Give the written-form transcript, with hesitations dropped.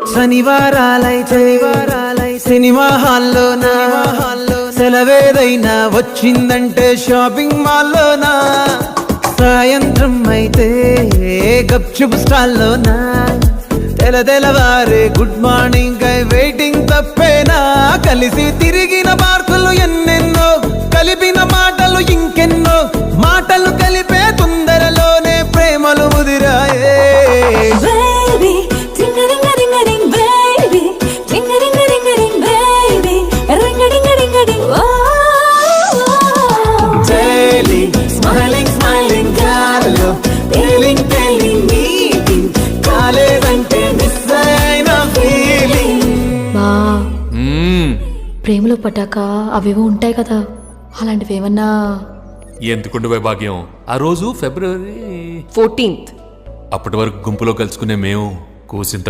శనివారాలైతే cinema హాల్లోనా సెలవేదైనా వచ్చిందంటే shopping మాల్లోనా సాయంత్రం అయితే గప్చుప్ స్టాల్లోనా తెలవారే గుడ్ మార్నింగ్ వెయిటింగ్ తప్పేనా కలిసి తిరిగిన మార్కులు ఎన్నెన్నో కలిపిన మాటలు ఇంకెన్నో మాటలు కలిపే తొందరలోనే ప్రేమలు ముదిరాయే ప్రేమలో పడ్డాక అవేవో ఉంటాయి కదా, అలాంటివి ఏమన్నా? ఎందుకుండు వైభాగ్యం, ఆ రోజు February 14th. అప్పటి వరకు గుంపులో కలుసుకునే మేము కూసింత